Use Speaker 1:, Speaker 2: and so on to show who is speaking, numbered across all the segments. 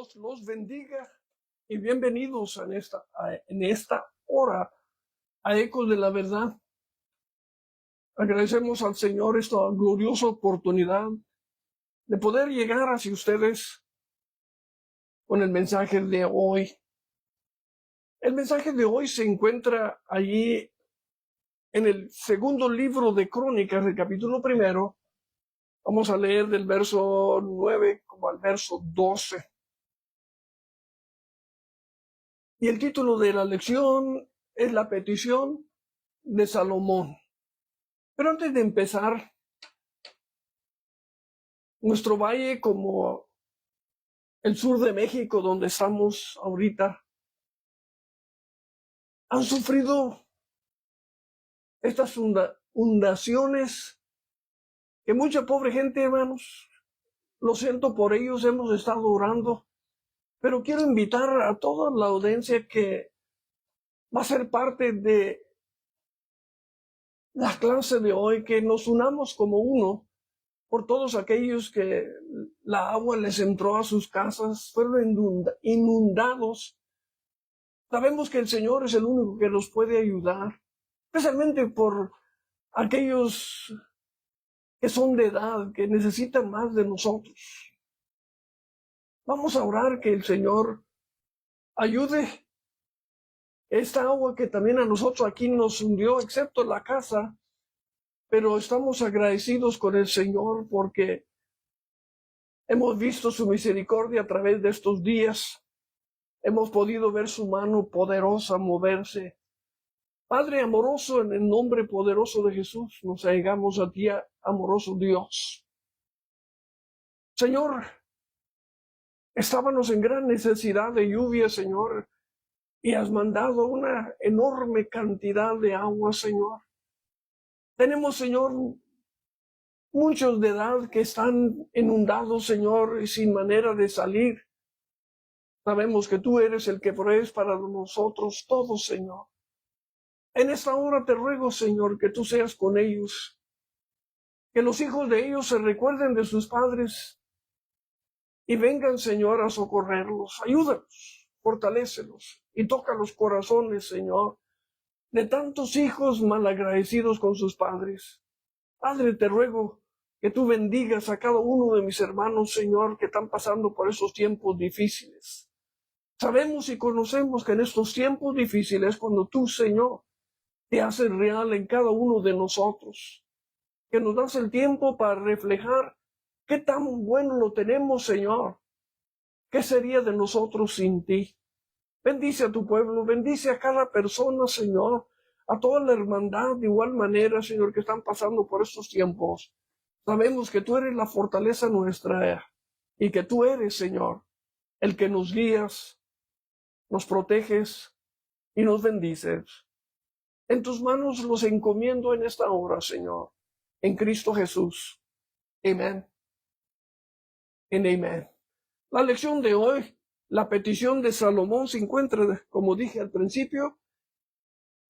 Speaker 1: Dios los bendiga y bienvenidos en esta hora a Ecos de la Verdad. Agradecemos al Señor esta gloriosa oportunidad de poder llegar hacia ustedes con el mensaje de hoy. El mensaje de hoy se encuentra allí en el segundo libro de Crónicas, el capítulo 1. Vamos a leer del verso 9 como al verso 12. Y el título de la lección es la petición de Salomón. Pero antes de empezar, nuestro valle, como el sur de México, donde estamos ahorita, han sufrido estas inundaciones que mucha pobre gente, hermanos, lo siento por ellos, hemos estado orando, pero quiero invitar a toda la audiencia que va a ser parte de la clase de hoy, que nos unamos como uno por todos aquellos que la agua les entró a sus casas, fueron inundados. Sabemos que el Señor es el único que nos puede ayudar, especialmente por aquellos que son de edad, que necesitan más de nosotros. Vamos a orar que el Señor ayude esta agua que también a nosotros aquí nos hundió, excepto la casa, pero estamos agradecidos con el Señor porque hemos visto su misericordia a través de estos días. Hemos podido ver su mano poderosa moverse. Padre amoroso, en el nombre poderoso de Jesús, nos llegamos a ti, amoroso Dios. Señor, estábamos en gran necesidad de lluvia, Señor, y has mandado una enorme cantidad de agua, Señor. Tenemos, Señor, muchos de edad que están inundados, Señor, y sin manera de salir. Sabemos que tú eres el que provees para nosotros todos, Señor. En esta hora te ruego, Señor, que tú seas con ellos, que los hijos de ellos se recuerden de sus padres y vengan, Señor, a socorrerlos. Ayúdalos, fortalécelos y toca los corazones, Señor, de tantos hijos malagradecidos con sus padres. Padre, te ruego que tú bendigas a cada uno de mis hermanos, Señor, que están pasando por esos tiempos difíciles. Sabemos y conocemos que en estos tiempos difíciles, cuando tú, Señor, te haces real en cada uno de nosotros, que nos das el tiempo para reflejar qué tan bueno lo tenemos, Señor. ¿Qué sería de nosotros sin ti? Bendice a tu pueblo, bendice a cada persona, Señor, a toda la hermandad de igual manera, Señor, que están pasando por estos tiempos. Sabemos que tú eres la fortaleza nuestra y que tú eres, Señor, el que nos guías, nos proteges y nos bendices. En tus manos los encomiendo en esta hora, Señor, en Cristo Jesús. Amén. En amén. La lección de hoy, la petición de Salomón, se encuentra, como dije al principio,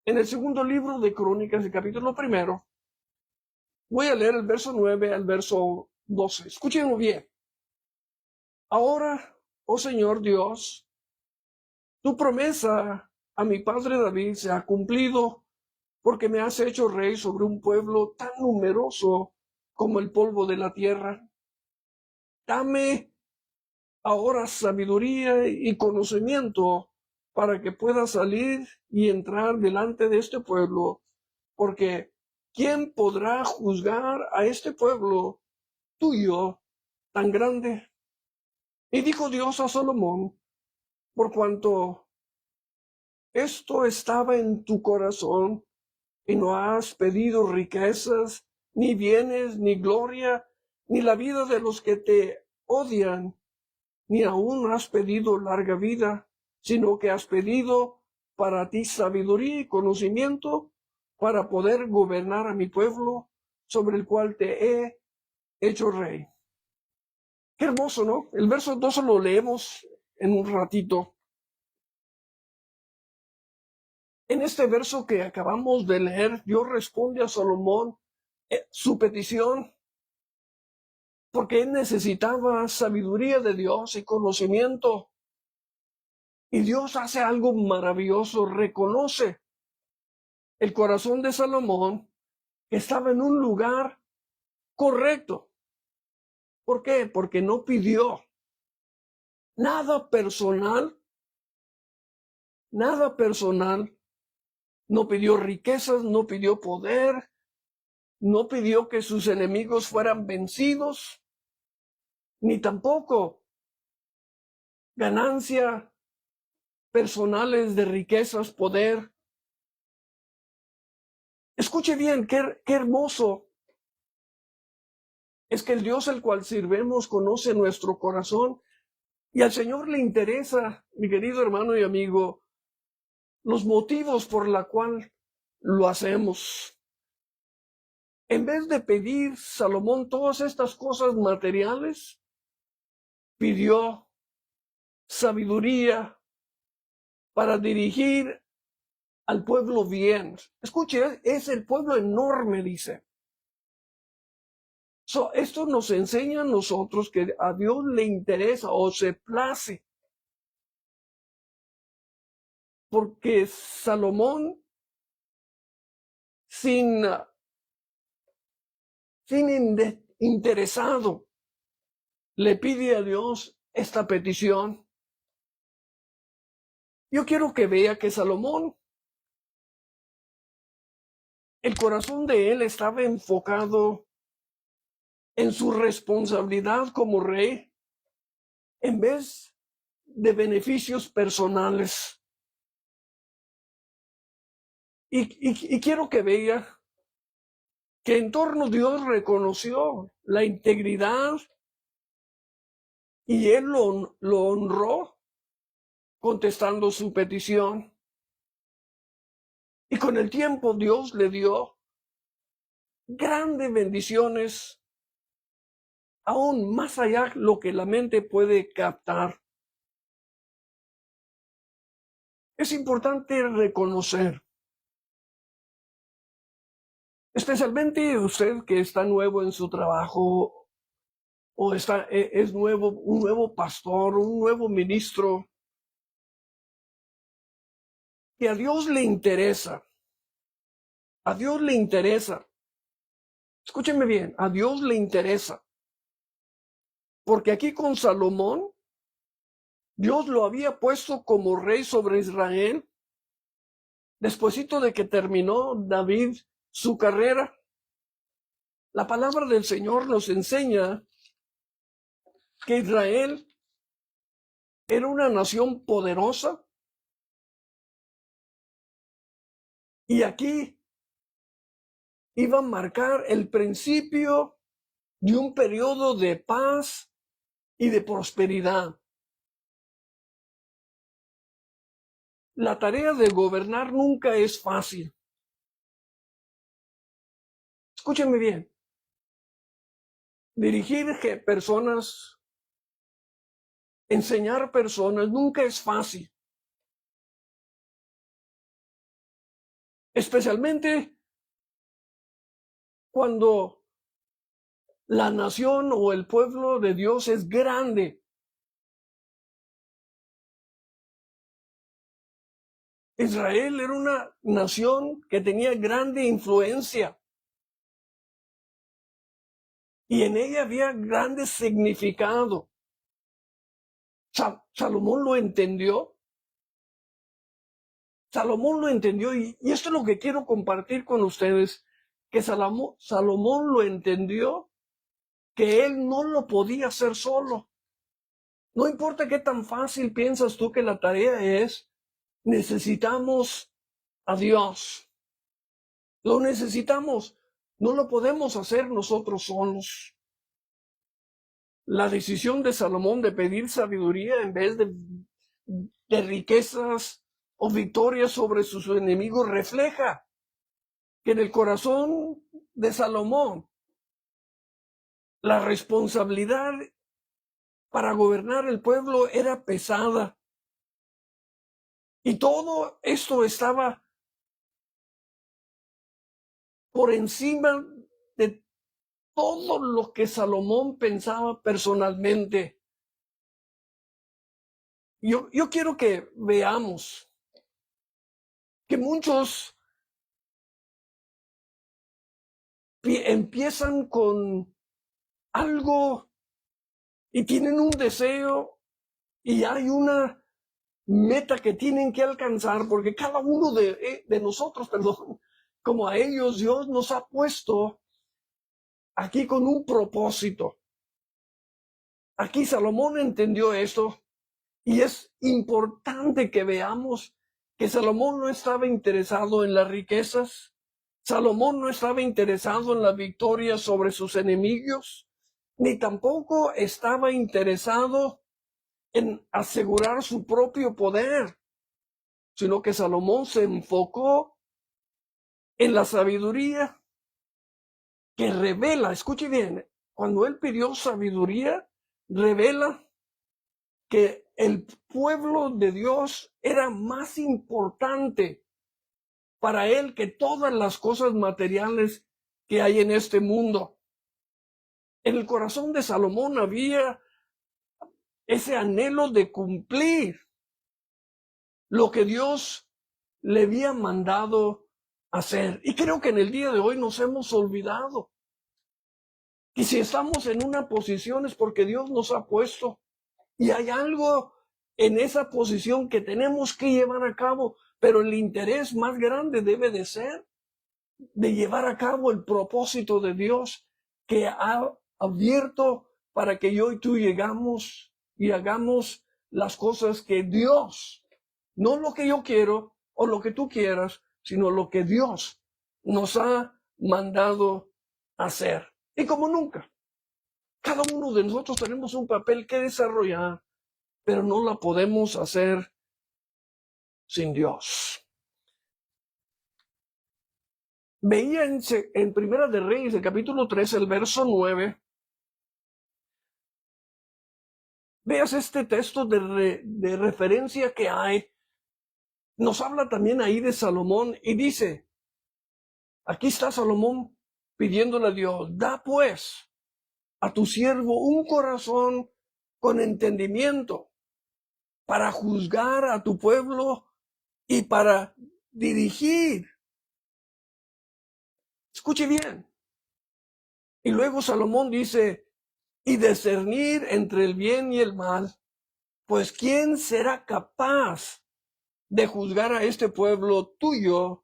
Speaker 1: en el segundo libro de Crónicas, el capítulo 1. Voy a leer el verso 9 al verso 12. Escúchenlo bien. Ahora, oh Señor Dios, tu promesa a mi padre David se ha cumplido, porque me has hecho rey sobre un pueblo tan numeroso como el polvo de la tierra. Dame ahora sabiduría y conocimiento para que pueda salir y entrar delante de este pueblo, porque ¿quién podrá juzgar a este pueblo tuyo tan grande? Y dijo Dios a Salomón, por cuanto esto estaba en tu corazón, y no has pedido riquezas, ni bienes, ni gloria, ni la vida de los que te odian, ni aún has pedido larga vida, sino que has pedido para ti sabiduría y conocimiento para poder gobernar a mi pueblo, sobre el cual te he hecho rey. Qué hermoso, ¿no? El verso 12 lo leemos en un ratito. En este verso que acabamos de leer, Dios responde a Salomón su petición. porque él necesitaba sabiduría de Dios y conocimiento. Y Dios hace algo maravilloso, reconoce el corazón de Salomón, que estaba en un lugar correcto. ¿Por qué? Porque no pidió nada personal, nada personal. No pidió riquezas, no pidió poder, no pidió que sus enemigos fueran vencidos, ni tampoco ganancia personales de riquezas, poder. Escuche bien, qué hermoso es que el Dios al cual sirvemos conoce nuestro corazón y al Señor le interesa, mi querido hermano y amigo, los motivos por la cual lo hacemos. En vez de pedir Salomón todas estas cosas materiales, pidió sabiduría para dirigir al pueblo bien. Escuche, es el pueblo enorme, dice. Esto nos enseña a nosotros que a Dios le interesa o se place. Porque Salomón, sin interesado, le pide a Dios esta petición. Yo quiero que vea que Salomón, el corazón de él estaba enfocado en su responsabilidad como rey en vez de beneficios personales. Y quiero que vea que en torno Dios reconoció la integridad y él lo honró contestando su petición. Y con el tiempo Dios le dio grandes bendiciones, aún más allá de lo que la mente puede captar. Es importante reconocer, especialmente usted que está nuevo en su trabajo o es nuevo, un nuevo pastor, un nuevo ministro, que a Dios le interesa. A Dios le interesa. Escúcheme bien, a Dios le interesa. Porque aquí con Salomón, Dios lo había puesto como rey sobre Israel. Despuésito de que terminó David su carrera, la palabra del Señor nos enseña que Israel era una nación poderosa. Y aquí iba a marcar el principio de un periodo de paz y de prosperidad. La tarea de gobernar nunca es fácil. Escúchenme bien. Dirigir personas, enseñar personas, nunca es fácil. Especialmente cuando la nación o el pueblo de Dios es grande. Israel era una nación que tenía grande influencia y en ella había grande significado. Salomón lo entendió. Salomón lo entendió y esto es lo que quiero compartir con ustedes, que Salomón lo entendió, que él no lo podía hacer solo. No importa qué tan fácil piensas tú que la tarea es, necesitamos a Dios. Lo necesitamos. No lo podemos hacer nosotros solos. La decisión de Salomón de pedir sabiduría en vez de riquezas o victorias sobre sus enemigos refleja que en el corazón de Salomón la responsabilidad para gobernar el pueblo era pesada. Y todo esto estaba por encima de todo lo que Salomón pensaba personalmente. Yo quiero que veamos que muchos empiezan con algo y tienen un deseo y hay una meta que tienen que alcanzar, porque cada uno de nosotros, perdón, como a ellos, Dios nos ha puesto aquí con un propósito. Aquí Salomón entendió esto y es importante que veamos que Salomón no estaba interesado en las riquezas, Salomón no estaba interesado en la victoria sobre sus enemigos, ni tampoco estaba interesado en asegurar su propio poder, sino que Salomón se enfocó en la sabiduría que revela, escuche bien, cuando él pidió sabiduría, revela que el pueblo de Dios era más importante para él que todas las cosas materiales que hay en este mundo. En el corazón de Salomón había ese anhelo de cumplir lo que Dios le había mandado hacer. Y creo que en el día de hoy nos hemos olvidado. Y si estamos en una posición es porque Dios nos ha puesto. Y hay algo en esa posición que tenemos que llevar a cabo, pero el interés más grande debe de ser de llevar a cabo el propósito de Dios que ha abierto para que yo y tú llegamos y hagamos las cosas que Dios, no lo que yo quiero o lo que tú quieras, sino lo que Dios nos ha mandado hacer. Y como nunca, cada uno de nosotros tenemos un papel que desarrollar, pero no la podemos hacer sin Dios. Veía en Primera de Reyes, el capítulo 3, el verso 9. Veas este texto de referencia que hay. Nos habla también ahí de Salomón y dice, aquí está Salomón pidiéndole a Dios, da pues a tu siervo un corazón con entendimiento para juzgar a tu pueblo y para dirigir. Escuche bien. Y luego Salomón dice, y discernir entre el bien y el mal, pues ¿quién será capaz de juzgar a este pueblo tuyo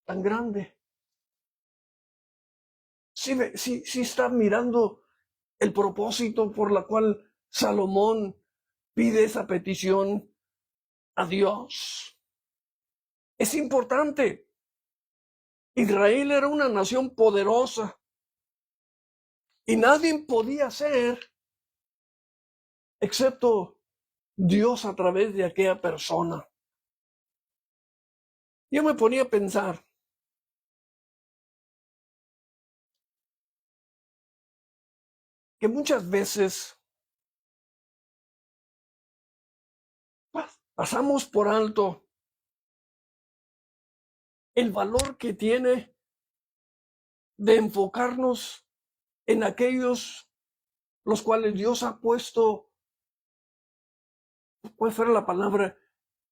Speaker 1: tan grande? Sí está mirando el propósito por la cual Salomón pide esa petición a Dios. Es importante. Israel era una nación poderosa y nadie podía ser excepto Dios a través de aquella persona. Yo me ponía a pensar, que muchas veces pasamos por alto el valor que tiene de enfocarnos en aquellos los cuales Dios ha puesto, ¿cuál fuera la palabra?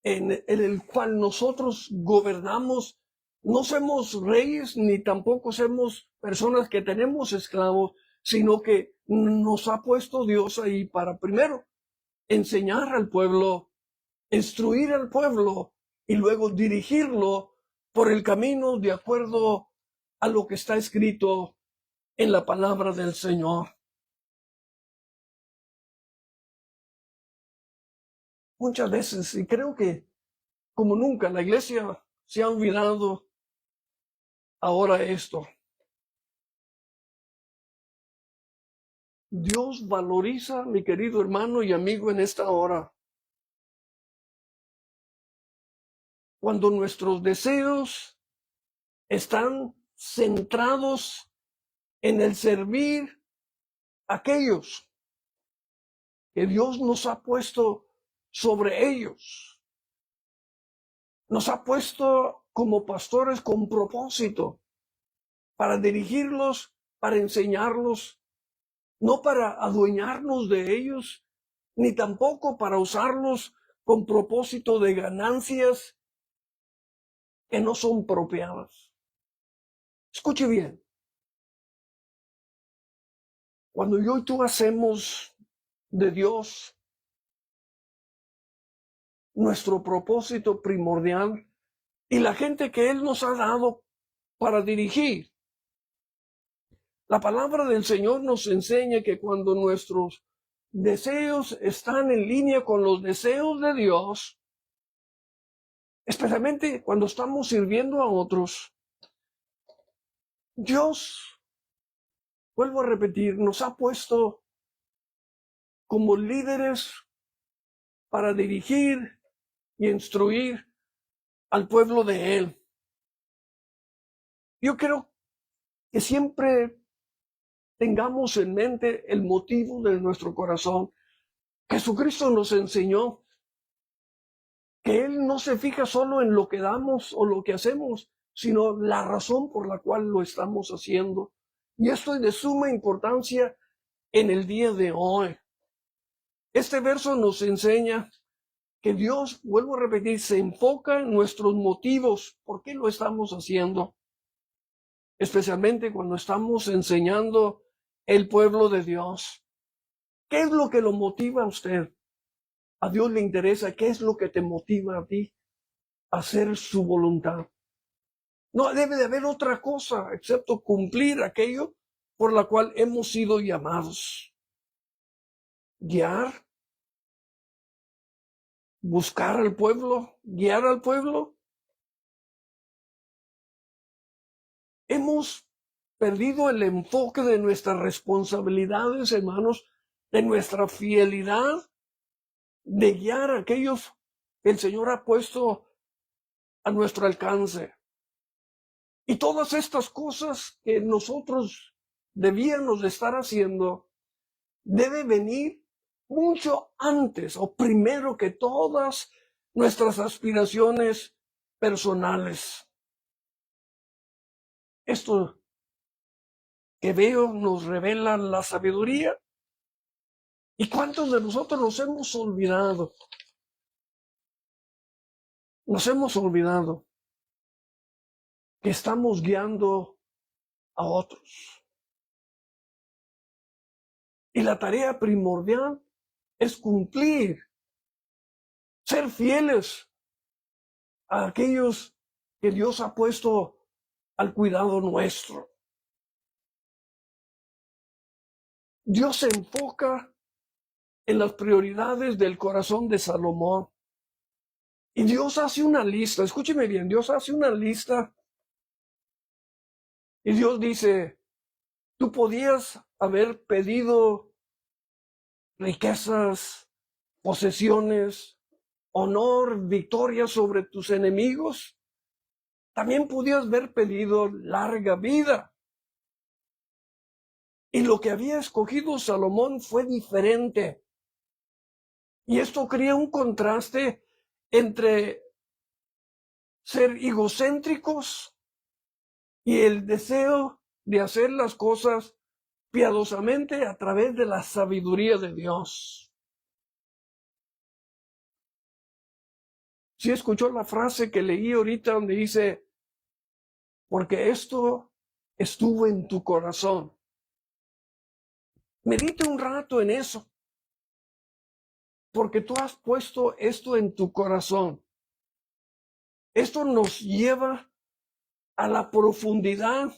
Speaker 1: En el cual nosotros gobernamos. No somos reyes ni tampoco somos personas que tenemos esclavos, sino que nos ha puesto Dios ahí para primero enseñar al pueblo, instruir al pueblo y luego dirigirlo por el camino de acuerdo a lo que está escrito en la palabra del Señor. Muchas veces, y creo que como nunca, la iglesia se ha olvidado ahora esto. Dios valoriza, mi querido hermano y amigo, en esta hora, cuando nuestros deseos están centrados en el servir a aquellos que Dios nos ha puesto sobre ellos. Nos ha puesto como pastores con propósito para dirigirlos para enseñarlos, no para adueñarnos de ellos, ni tampoco para usarlos con propósito de ganancias que no son apropiadas. Escuche bien, cuando yo y tú hacemos de Dios nuestro propósito primordial y la gente que Él nos ha dado para dirigir, la palabra del Señor nos enseña que cuando nuestros deseos están en línea con los deseos de Dios, especialmente cuando estamos sirviendo a otros, Dios, vuelvo a repetir, nos ha puesto como líderes para dirigir y instruir al pueblo de Él. Yo creo que siempre tengamos en mente el motivo de nuestro corazón. Jesucristo nos enseñó que Él no se fija solo en lo que damos o lo que hacemos, sino la razón por la cual lo estamos haciendo. Y esto es de suma importancia en el día de hoy. Este verso nos enseña que Dios, vuelvo a repetir, se enfoca en nuestros motivos. ¿Por qué lo estamos haciendo? Especialmente cuando estamos enseñando el pueblo de Dios. ¿Qué es lo que lo motiva a usted? A Dios le interesa qué es lo que te motiva a ti a hacer su voluntad. No debe de haber otra cosa excepto cumplir aquello por la cual hemos sido llamados. Guiar, buscar al pueblo, guiar al pueblo. Hemos perdido el enfoque de nuestras responsabilidades, hermanos, de nuestra fidelidad, de guiar a aquellos que el Señor ha puesto a nuestro alcance. Y todas estas cosas que nosotros debíamos de estar haciendo, debe venir mucho antes o primero que todas nuestras aspiraciones personales. Esto que veo nos revela la sabiduría. ¿Y cuántos de nosotros nos hemos olvidado? Nos hemos olvidado que estamos guiando a otros. Y la tarea primordial es cumplir, ser fieles a aquellos que Dios ha puesto al cuidado nuestro. Dios se enfoca en las prioridades del corazón de Salomón. Y Dios hace una lista, escúcheme bien, Dios hace una lista y Dios dice, tú podías haber pedido riquezas, posesiones, honor, victoria sobre tus enemigos. También podías haber pedido larga vida. Y lo que había escogido Salomón fue diferente. Y esto crea un contraste entre ser egocéntricos y el deseo de hacer las cosas piadosamente a través de la sabiduría de Dios. ¿Sí escuchó la frase que leí ahorita donde dice, porque esto estuvo en tu corazón? Medite un rato en eso, porque tú has puesto esto en tu corazón. Esto nos lleva a la profundidad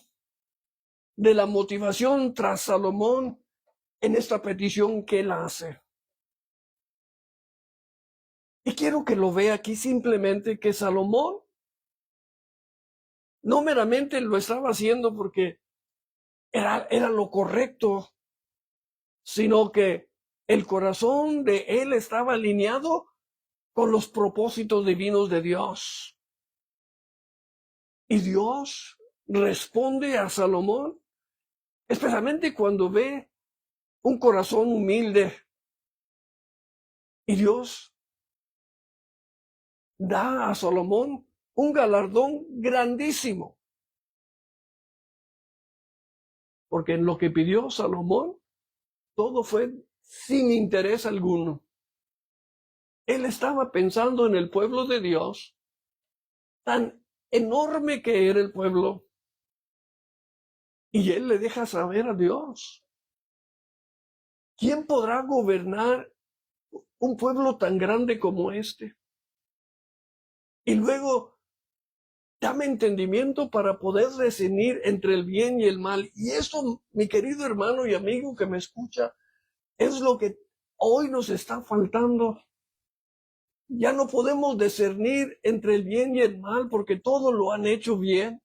Speaker 1: de la motivación tras Salomón en esta petición que él hace. Y quiero que lo vea aquí simplemente que Salomón no meramente lo estaba haciendo porque era lo correcto, sino que el corazón de él estaba alineado con los propósitos divinos de Dios. Y Dios responde a Salomón, especialmente cuando ve un corazón humilde. Y Dios da a Salomón un galardón grandísimo. porque en lo que pidió Salomón, todo fue sin interés alguno. Él estaba pensando en el pueblo de Dios, tan enorme que era el pueblo, y él le deja saber a Dios: ¿quién podrá gobernar un pueblo tan grande como este? Y luego dame entendimiento para poder discernir entre el bien y el mal. Y eso, mi querido hermano y amigo que me escucha, es lo que hoy nos está faltando. Ya no podemos discernir entre el bien y el mal porque todo lo han hecho bien.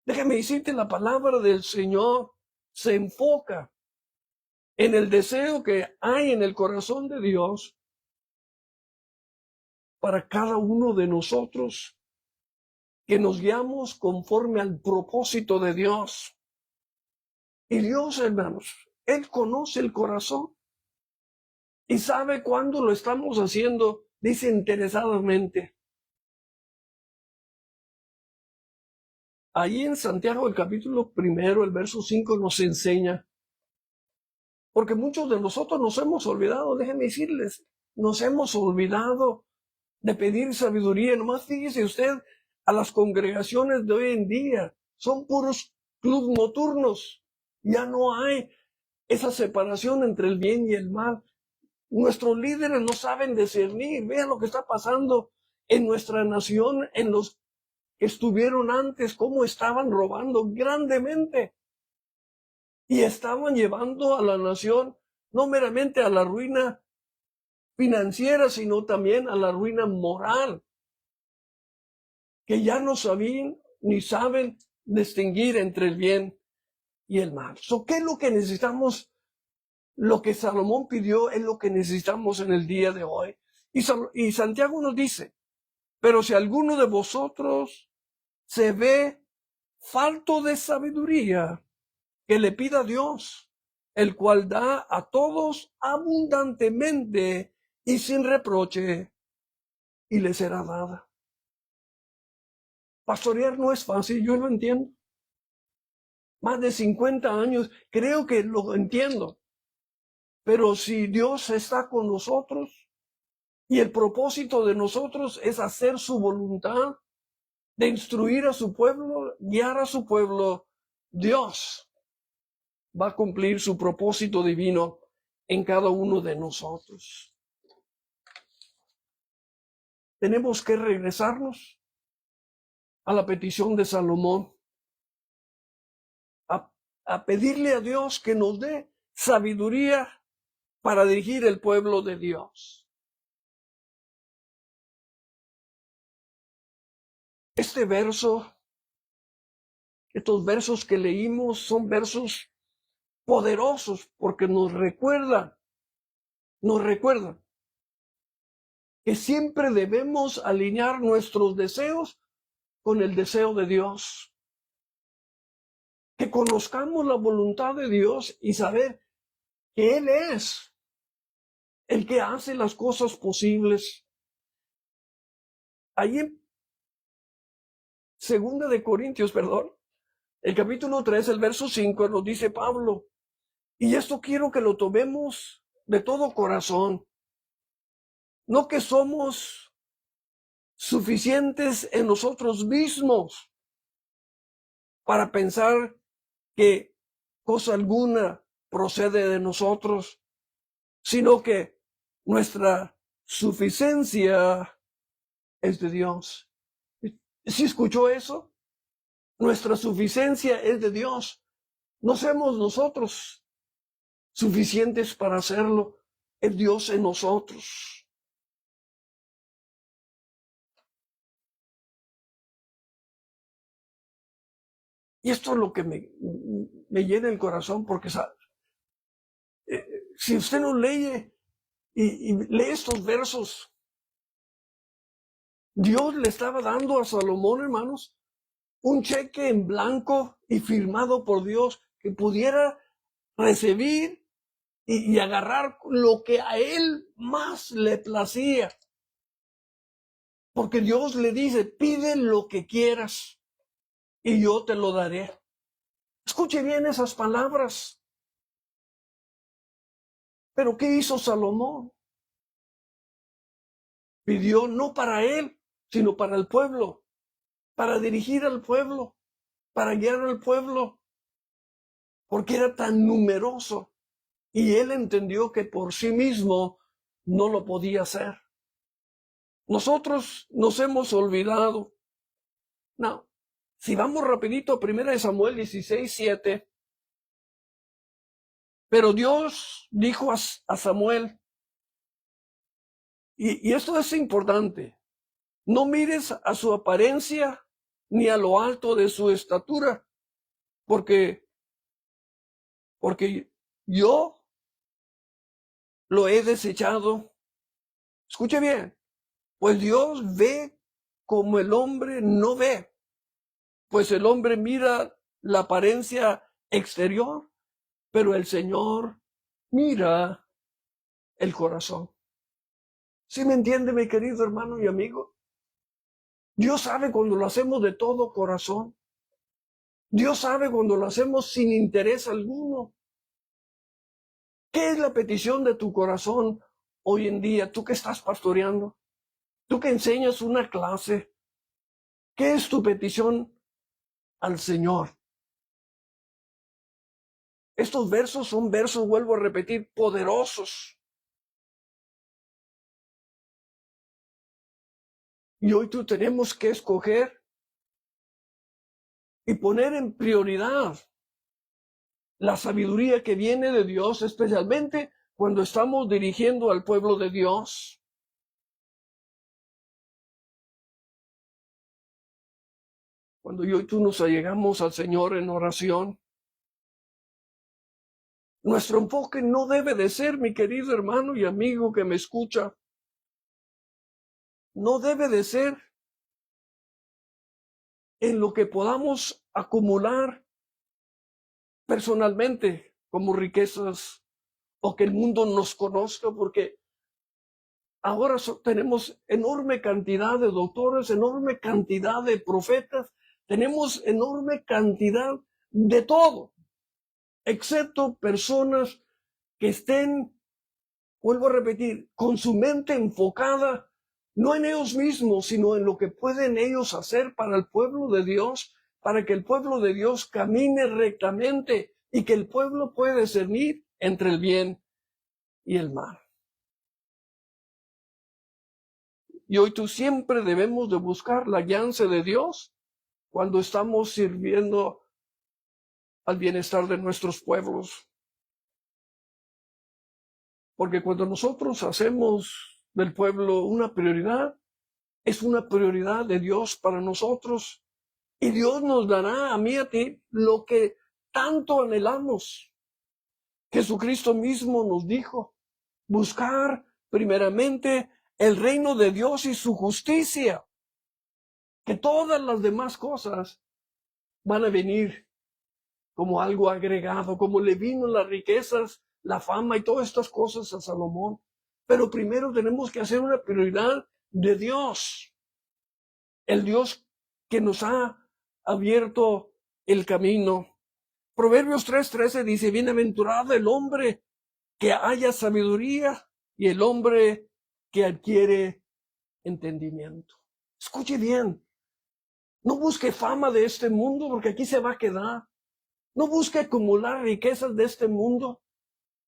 Speaker 1: Déjame decirte, la palabra del Señor se enfoca en el deseo que hay en el corazón de Dios para cada uno de nosotros, que nos guiamos conforme al propósito de Dios. Y Dios, hermanos, Él conoce el corazón y sabe cuándo lo estamos haciendo desinteresadamente. Ahí en Santiago, el capítulo 1, el verso 5, nos enseña, porque muchos de nosotros nos hemos olvidado, déjenme decirles, nos hemos olvidado de pedir sabiduría. Nomás fíjese usted a las congregaciones de hoy en día, son puros clubes nocturnos. Ya no hay esa separación entre el bien y el mal. Nuestros líderes no saben discernir. Vean lo que está pasando en nuestra nación, en los que estuvieron antes, cómo estaban robando grandemente. Y estaban llevando a la nación no meramente a la ruina financiera, sino también a la ruina moral, que ya no sabían ni saben distinguir entre el bien y el mal. ¿Qué es lo que necesitamos? Lo que Salomón pidió es lo que necesitamos en el día de hoy. Y Santiago nos dice: pero si alguno de vosotros se ve falto de sabiduría, que le pida a Dios, el cual da a todos abundantemente y sin reproche, y le será dada. Pastorear no es fácil, yo lo entiendo. Más de 50 años, creo que lo entiendo. Pero si Dios está con nosotros y el propósito de nosotros es hacer su voluntad, de instruir a su pueblo, guiar a su pueblo, Dios va a cumplir su propósito divino en cada uno de nosotros. Tenemos que regresarnos a la petición de Salomón, a pedirle a Dios que nos dé sabiduría para dirigir el pueblo de Dios. Este verso, estos versos que leímos son versos poderosos porque nos recuerdan que siempre debemos alinear nuestros deseos con el deseo de Dios. Que conozcamos la voluntad de Dios y saber que Él es el que hace las cosas posibles. Ahí en 2 Corintios, el capítulo 3, el verso 5, nos dice Pablo, y esto quiero que lo tomemos de todo corazón, no que somos suficientes en nosotros mismos para pensar que cosa alguna procede de nosotros, sino que nuestra suficiencia es de Dios. ¿Sí escuchó eso? Nuestra suficiencia es de Dios. No somos nosotros suficientes para hacerlo. Es Dios en nosotros. Y esto es lo que me llena el corazón, porque si usted no lee y lee estos versos, Dios le estaba dando a Salomón, hermanos, un cheque en blanco y firmado por Dios que pudiera recibir y agarrar lo que a él más le placía. Porque Dios le dice: pide lo que quieras. y yo te lo daré. Escuche bien esas palabras. Pero ¿qué hizo Salomón? Pidió no para él, sino para el pueblo, para dirigir al pueblo, para guiar al pueblo, porque era tan numeroso. Y él entendió que por sí mismo no lo podía hacer. Nosotros nos hemos olvidado. No, si vamos rapidito a 1 Samuel 16:7. Pero Dios dijo a Samuel, y esto es importante, no mires a su apariencia ni a lo alto de su estatura, porque yo lo he desechado. Escuche bien, pues Dios ve como el hombre no ve, pues el hombre mira la apariencia exterior, pero el Señor mira el corazón. ¿Sí me entiende, mi querido hermano y amigo? Dios sabe cuando lo hacemos de todo corazón. Dios sabe cuando lo hacemos sin interés alguno. ¿Qué es la petición de tu corazón hoy en día? Tú que estás pastoreando, tú que enseñas una clase, ¿qué es tu petición al Señor? Estos versos son versos, vuelvo a repetir, poderosos. Y hoy tú tenemos que escoger y poner en prioridad la sabiduría que viene de Dios, especialmente cuando estamos dirigiendo al pueblo de Dios. Cuando yo y tú nos allegamos al Señor en oración, nuestro enfoque no debe de ser, mi querido hermano y amigo que me escucha, no debe de ser en lo que podamos acumular personalmente como riquezas o que el mundo nos conozca, porque ahora tenemos enorme cantidad de doctores, enorme cantidad de profetas, tenemos enorme cantidad de todo, excepto personas que estén, vuelvo a repetir, con su mente enfocada no en ellos mismos, sino en lo que pueden ellos hacer para el pueblo de Dios, para que el pueblo de Dios camine rectamente y que el pueblo pueda discernir entre el bien y el mal. Y hoy tú siempre debemos de buscar la guianza de Dios cuando estamos sirviendo al bienestar de nuestros pueblos. Porque cuando nosotros hacemos del pueblo una prioridad, es una prioridad de Dios para nosotros. Y Dios nos dará a mí y a ti lo que tanto anhelamos. Jesucristo mismo nos dijo, buscar primeramente el reino de Dios y su justicia, que todas las demás cosas van a venir como algo agregado, como le vino las riquezas, la fama y todas estas cosas a Salomón. Pero primero tenemos que hacer una prioridad de Dios, el Dios que nos ha abierto el camino. Proverbios 3:13 dice, bienaventurado el hombre que haya sabiduría y el hombre que adquiere entendimiento. Escuche bien, no busque fama de este mundo porque aquí se va a quedar. No busque acumular riquezas de este mundo.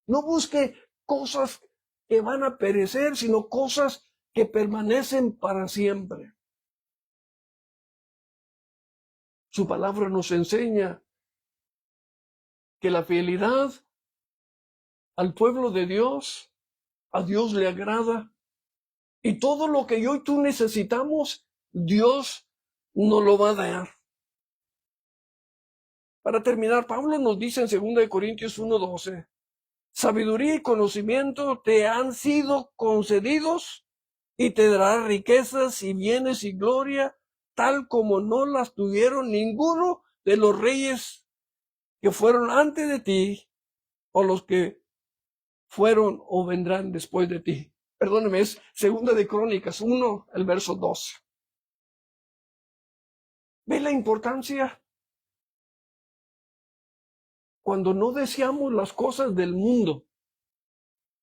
Speaker 1: No busque cosas que van a perecer, sino cosas que permanecen para siempre. Su palabra nos enseña que la fidelidad al pueblo de Dios, a Dios le agrada. Y todo lo que yo y tú necesitamos, Dios nos lo va a dar. Para terminar, Pablo nos dice en 2 Corintios 1:12, sabiduría y conocimiento te han sido concedidos y te dará riquezas y bienes y gloria, tal como no las tuvieron ninguno de los reyes que fueron antes de ti o los que fueron o vendrán después de ti. Perdóneme, es 2 Crónicas 1, el verso 12. ¿Ve la importancia cuando no deseamos las cosas del mundo,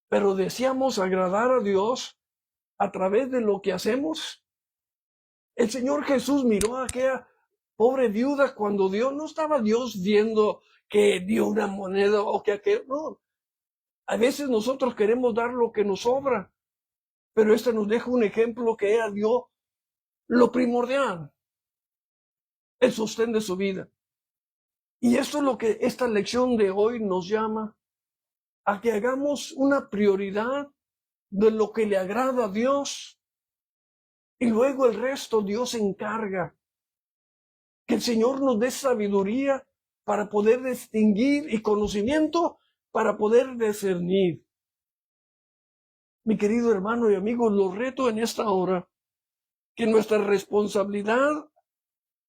Speaker 1: pero deseamos agradar a Dios a través de lo que hacemos. El Señor Jesús miró a aquella pobre viuda cuando Dios, no estaba Dios viendo que dio una moneda o que aquel, no. A veces nosotros queremos dar lo que nos sobra, pero este nos deja un ejemplo que ella dio lo primordial, el sostén de su vida. Y esto es lo que esta lección de hoy nos llama, a que hagamos una prioridad de lo que le agrada a Dios y luego el resto Dios se encarga. Que el Señor nos dé sabiduría para poder distinguir y conocimiento para poder discernir. Mi querido hermano y amigo, lo reto en esta hora que nuestra responsabilidad,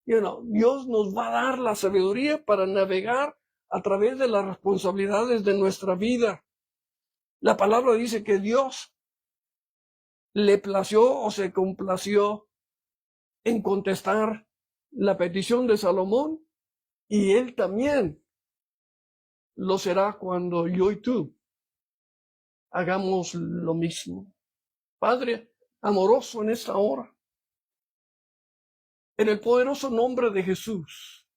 Speaker 1: Dios nos va a dar la sabiduría para navegar a través de las responsabilidades de nuestra vida. La palabra dice que Dios le plació o se complació en contestar la petición de Salomón, y él también lo será cuando yo y tú hagamos lo mismo. Padre amoroso, en esta hora, en el poderoso nombre de Jesús,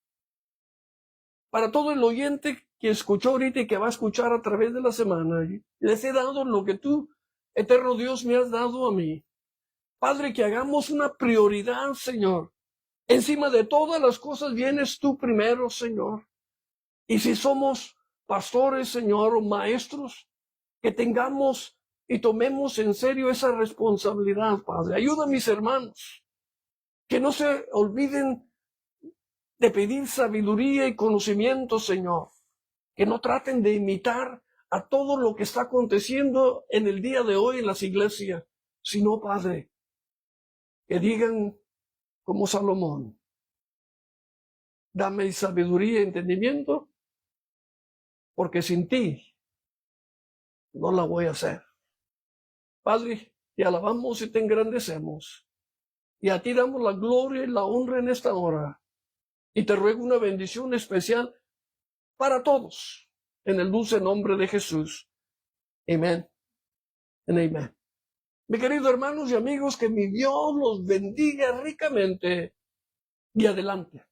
Speaker 1: para todo el oyente que escuchó ahorita y que va a escuchar a través de la semana, les he dado lo que tú, eterno Dios, me has dado a mí. Padre, que hagamos una prioridad, Señor. Encima de todas las cosas vienes tú primero, Señor. Y si somos pastores, Señor, o maestros, que tengamos y tomemos en serio esa responsabilidad, Padre. Ayuda a mis hermanos, que no se olviden de pedir sabiduría y conocimiento, Señor. Que no traten de imitar a todo lo que está aconteciendo en el día de hoy en las iglesias, sino, Padre, que digan como Salomón: dame sabiduría y entendimiento, porque sin ti no la voy a hacer. Padre, te alabamos y te engrandecemos, y a ti damos la gloria y la honra en esta hora, y te ruego una bendición especial para todos, en el dulce nombre de Jesús. Amén. And amén. Mis queridos hermanos y amigos, que mi Dios los bendiga ricamente y adelante.